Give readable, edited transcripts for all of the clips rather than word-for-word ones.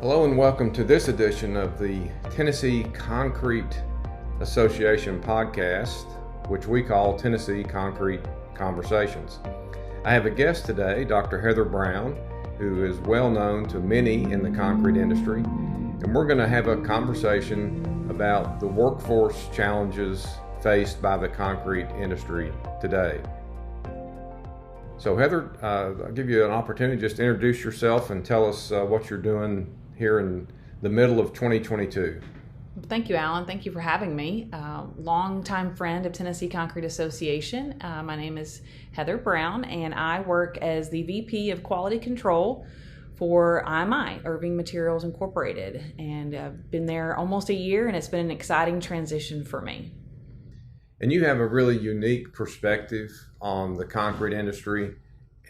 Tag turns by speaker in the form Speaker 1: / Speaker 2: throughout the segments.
Speaker 1: Hello and welcome to this edition of the Tennessee Concrete Association podcast, which we call Tennessee Concrete Conversations. I have a guest today, Dr. Heather Brown, who is well known to many in the concrete industry, and we're going to have a conversation about the workforce challenges faced by the concrete industry today. So Heather, I'll give you an opportunity just to introduce yourself and tell us what you're doing here in the middle of 2022.
Speaker 2: Thank you, Alan. Thank you for having me. Longtime friend of Tennessee Concrete Association. My name is Heather Brown, and I work as the VP of Quality Control for IMI, Irving Materials Incorporated. And I've been there almost a year, and it's been an exciting transition for me.
Speaker 1: And you have a really unique perspective on the concrete industry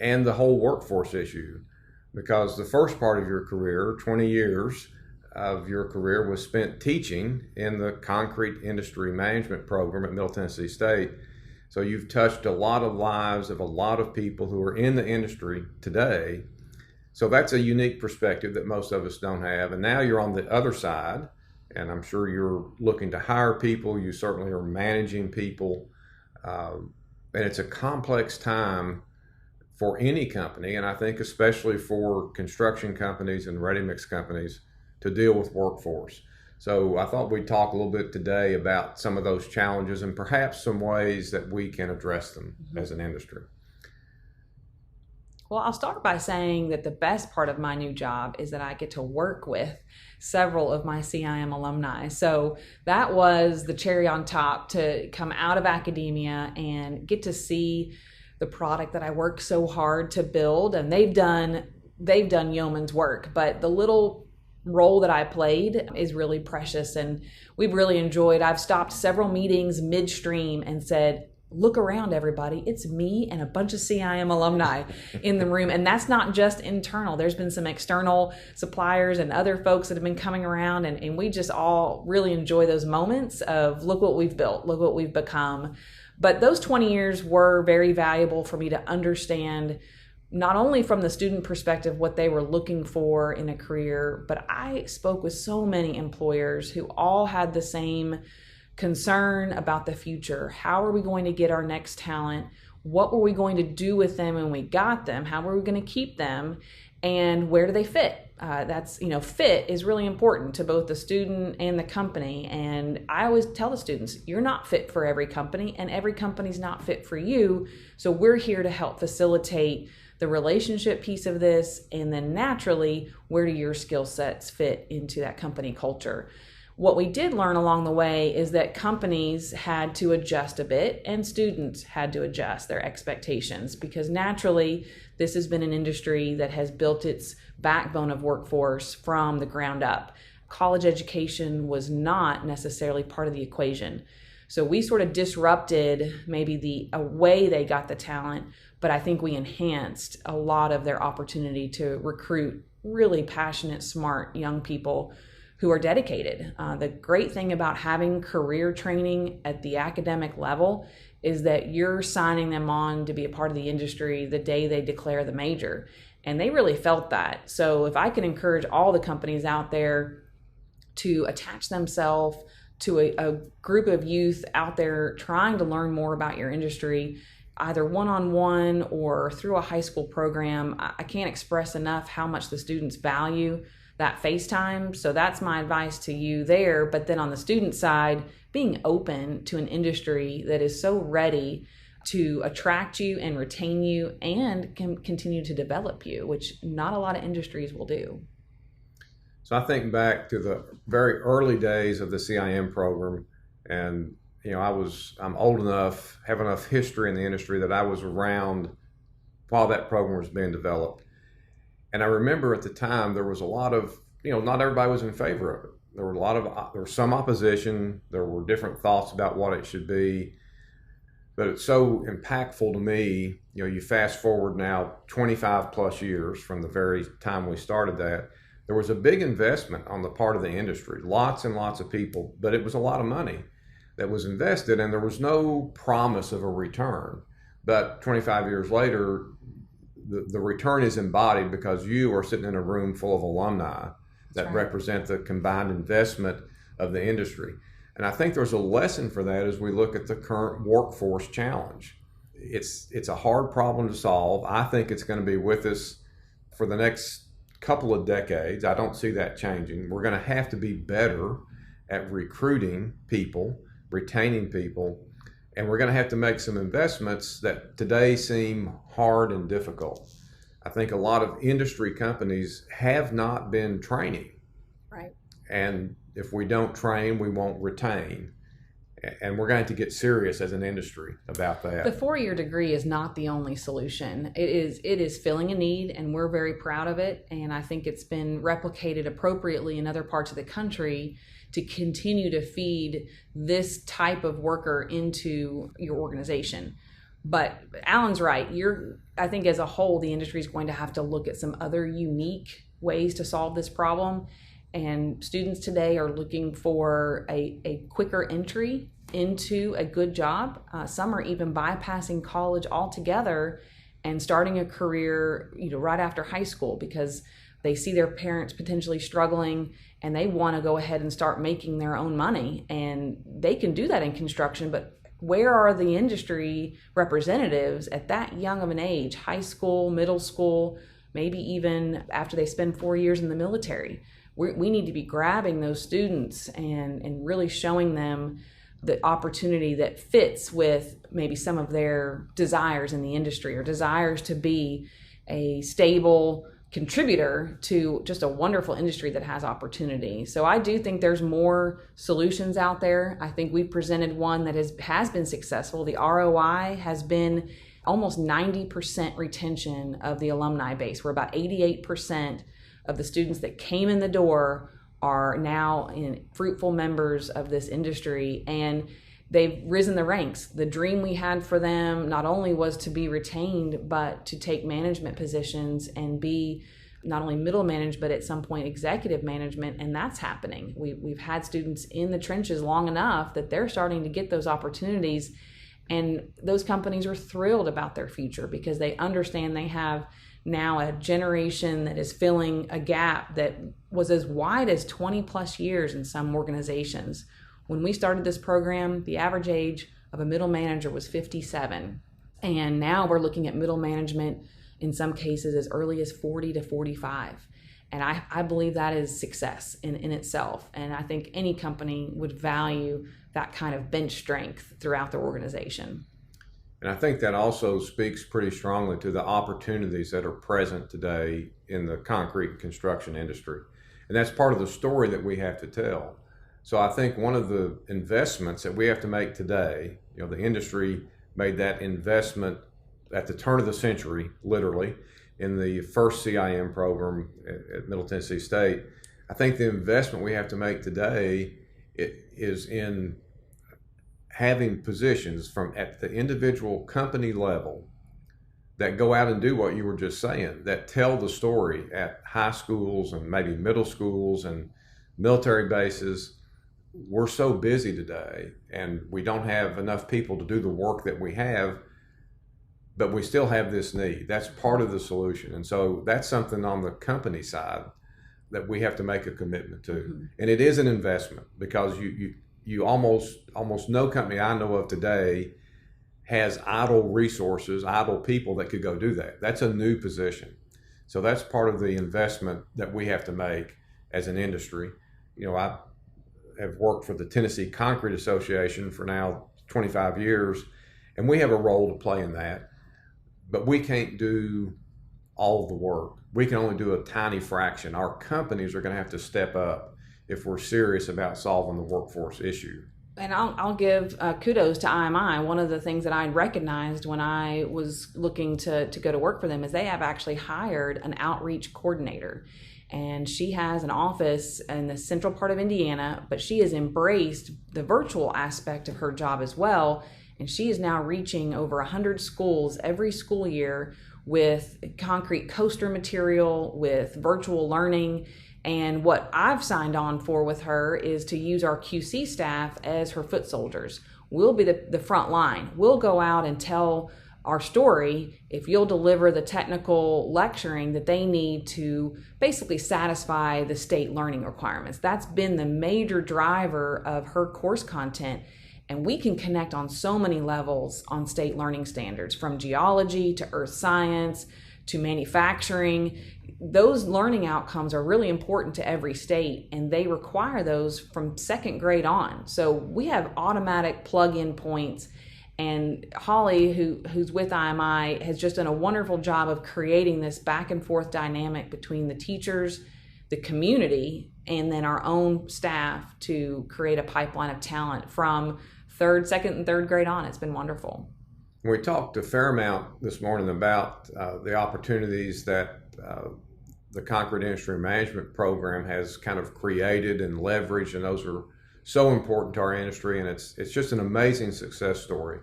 Speaker 1: and the whole workforce issue, because the first part of your career, 20 years of your career, was spent teaching in the concrete industry management program at Middle Tennessee State. So you've touched a lot of lives of a lot of people who are in the industry today. So that's a unique perspective that most of us don't have. And now you're on the other side, and I'm sure you're looking to hire people. You certainly are managing people. And it's a complex time for any company, and I think especially for construction companies and ready-mix companies, to deal with workforce. So I thought we'd talk a little bit today about some of those challenges and perhaps some ways that we can address them as an industry.
Speaker 2: Well, I'll start by saying that the best part of my new job is that I get to work with several of my CIM alumni. So that was the cherry on top, to come out of academia and get to see the product that I worked so hard to build. And they've done yeoman's work, but the little role that I played is really precious, and we've really enjoyed. I've stopped several meetings midstream and said, look around, everybody. It's me and a bunch of CIM alumni in the room. And that's not just internal. There's been some external suppliers and other folks that have been coming around, and we just all really enjoy those moments of, look what we've built, look what we've become. But those 20 years were very valuable for me to understand, not only from the student perspective, what they were looking for in a career, but I spoke with so many employers who all had the same concern about the future. How are we going to get our next talent? What were we going to do with them when we got them? How were we going to keep them? And where do they fit? Fit is really important to both the student and the company. And I always tell the students, you're not fit for every company, and every company's not fit for you. So we're here to help facilitate the relationship piece of this. And then naturally, where do your skill sets fit into that company culture? What we did learn along the way is that companies had to adjust a bit, and students had to adjust their expectations, because naturally this has been an industry that has built its backbone of workforce from the ground up. College education was not necessarily part of the equation. So we sort of disrupted maybe a way they got the talent, but I think we enhanced a lot of their opportunity to recruit really passionate, smart young people who are dedicated. The great thing about having career training at the academic level is that you're signing them on to be a part of the industry the day they declare the major. And they really felt that. So if I can encourage all the companies out there to attach themselves to a group of youth out there trying to learn more about your industry, either one-on-one or through a high school program, I can't express enough how much the students value that FaceTime. So that's my advice to you there. But then on the student side, being open to an industry that is so ready to attract you and retain you and can continue to develop you, which not a lot of industries will do.
Speaker 1: So I think back to the very early days of the CIM program, and I'm old enough, have enough history in the industry that I was around while that program was being developed. And I remember at the time there was a lot of, not everybody was in favor of it. There was some opposition. There were different thoughts about what it should be. But it's so impactful to me. You fast forward now 25 plus years from the very time we started that. There was a big investment on the part of the industry, lots and lots of people, but it was a lot of money that was invested, and there was no promise of a return. But 25 years later, the return is embodied because you are sitting in a room full of alumni that
Speaker 2: right.
Speaker 1: represent the combined investment of the industry. And I think there's a lesson for that as we look at the current workforce challenge. It's a hard problem to solve. I think it's going to be with us for the next couple of decades. I don't see that changing. We're going to have to be better at recruiting people, retaining people, and we're going to have to make some investments that today seem hard and difficult. I think a lot of industry companies have not been training.
Speaker 2: Right.
Speaker 1: And if we don't train, we won't retain. And we're going to get serious as an industry about that.
Speaker 2: The 4-year degree is not the only solution. It is filling a need, and we're very proud of it. And I think it's been replicated appropriately in other parts of the country to continue to feed this type of worker into your organization. But Alan's right. I think as a whole, the industry is going to have to look at some other unique ways to solve this problem. And students today are looking for a quicker entry into a good job. Some are even bypassing college altogether and starting a career, right after high school, because they see their parents potentially struggling and they want to go ahead and start making their own money. And they can do that in construction, but where are the industry representatives at that young of an age, high school, middle school, maybe even after they spend 4 years in the military? We need to be grabbing those students and really showing them the opportunity that fits with maybe some of their desires in the industry or desires to be a stable contributor to just a wonderful industry that has opportunity. So I do think there's more solutions out there. I think we presented one that has been successful. The ROI has been almost 90% retention of the alumni base. We're about 88% of the students that came in the door are now fruitful members of this industry, and they've risen the ranks. The dream we had for them not only was to be retained, but to take management positions and be not only middle managed, but at some point executive management, and that's happening. We've had students in the trenches long enough that they're starting to get those opportunities, and those companies are thrilled about their future because they understand they have now a generation that is filling a gap that was as wide as 20 plus years in some organizations. When we started this program, the average age of a middle manager was 57. And now we're looking at middle management in some cases as early as 40 to 45. And I believe that is success in itself. And I think any company would value that kind of bench strength throughout their organization.
Speaker 1: And I think that also speaks pretty strongly to the opportunities that are present today in the concrete and construction industry. And that's part of the story that we have to tell. So I think one of the investments that we have to make today, the industry made that investment at the turn of the century, literally, in the first CIM program at Middle Tennessee State. I think the investment we have to make today is in having positions from at the individual company level that go out and do what you were just saying, that tell the story at high schools and maybe middle schools and military bases. We're so busy today and we don't have enough people to do the work that we have, but we still have this need. That's part of the solution. And so that's something on the company side that we have to make a commitment to. Mm-hmm. And it is an investment because you almost no company I know of today has idle resources, idle people that could go do that. That's a new position. So that's part of the investment that we have to make as an industry. I have worked for the Tennessee Concrete Association for now 25 years, and we have a role to play in that. But we can't do all of the work. We can only do a tiny fraction. Our companies are going to have to step up if we're serious about solving the workforce issue.
Speaker 2: And I'll give kudos to IMI. One of the things that I recognized when I was looking to go to work for them is they have actually hired an outreach coordinator. And she has an office in the central part of Indiana, but she has embraced the virtual aspect of her job as well. And she is now reaching over 100 schools every school year with concrete coaster material, with virtual learning. And what I've signed on for with her is to use our QC staff as her foot soldiers. We'll be the front line. We'll go out and tell our story if you'll deliver the technical lecturing that they need to basically satisfy the state learning requirements. That's been the major driver of her course content. And we can connect on so many levels on state learning standards, from geology to earth science to manufacturing. Those learning outcomes are really important to every state, and they require those from second grade on. So we have automatic plug-in points. And Holly, who's with IMI, has just done a wonderful job of creating this back and forth dynamic between the teachers, the community, and then our own staff to create a pipeline of talent from second and third grade on. It's been wonderful.
Speaker 1: We talked a fair amount this morning about the opportunities that the Concrete Industry Management Program has kind of created and leveraged, and those are so important to our industry, and it's just an amazing success story,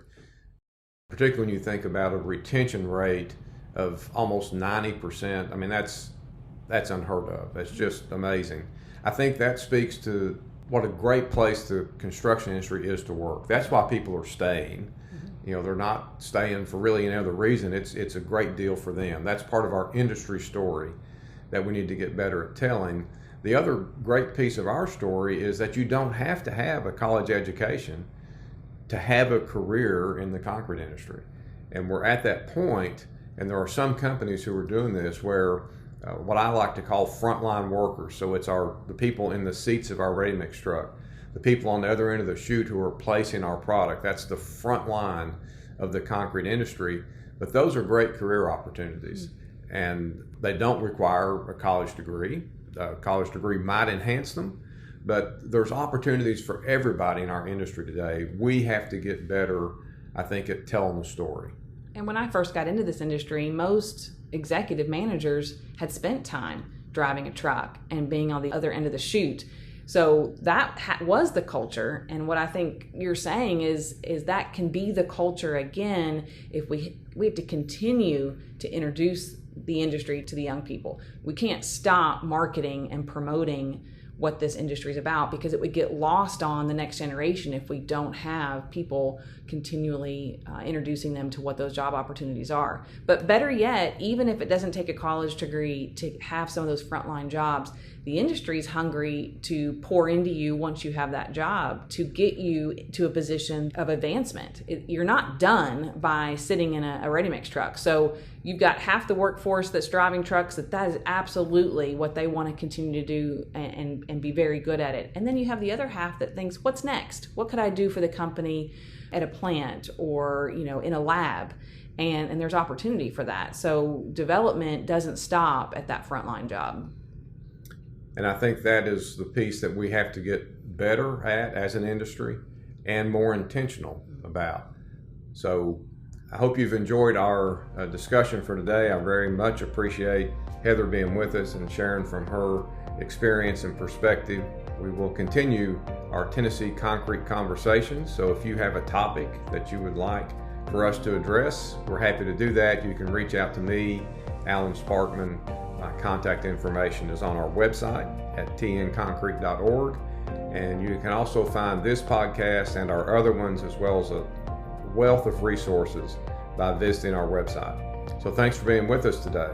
Speaker 1: particularly when you think about a retention rate of almost 90%. I mean, that's unheard of. That's just amazing. I think that speaks to what a great place the construction industry is to work. That's why people are staying. You know, they're not staying for really any other reason. It's a great deal for them. That's part of our industry story that we need to get better at telling. The other great piece of our story is that you don't have to have a college education to have a career in the concrete industry. And we're at that point, and there are some companies who are doing this where what I like to call frontline workers. So it's the people in the seats of our ready-mix truck, the people on the other end of the chute who are placing our product. That's the front line of the concrete industry. But those are great career opportunities, and they don't require a college degree. A college degree might enhance them, but there's opportunities for everybody in our industry today. We have to get better, I think, at telling the story.
Speaker 2: And when I first got into this industry, most executive managers had spent time driving a truck and being on the other end of the chute. So that was the culture. And what I think you're saying is that can be the culture again if we have to continue to introduce the industry to the young people. We can't stop marketing and promoting what this industry is about, because it would get lost on the next generation if we don't have people continually introducing them to what those job opportunities are. But better yet, even if it doesn't take a college degree to have some of those frontline jobs, the industry is hungry to pour into you once you have that job to get you to a position of advancement. You're not done by sitting in a ready-mix truck. So you've got half the workforce that's driving trucks that is absolutely what they want to continue to do and be very good at it. And then you have the other half that thinks, what's next? What could I do for the company at a plant or, in a lab? And there's opportunity for that. So development doesn't stop at that frontline job.
Speaker 1: And I think that is the piece that we have to get better at as an industry and more intentional about. So I hope you've enjoyed our discussion for today. I very much appreciate Heather being with us and sharing from her experience and perspective. We will continue our Tennessee concrete conversations. So if you have a topic that you would like for us to address, we're happy to do that. You can reach out to me, Alan Sparkman. My contact information is on our website at tnconcrete.org. And you can also find this podcast and our other ones, as well as a wealth of resources, by visiting our website. So thanks for being with us today.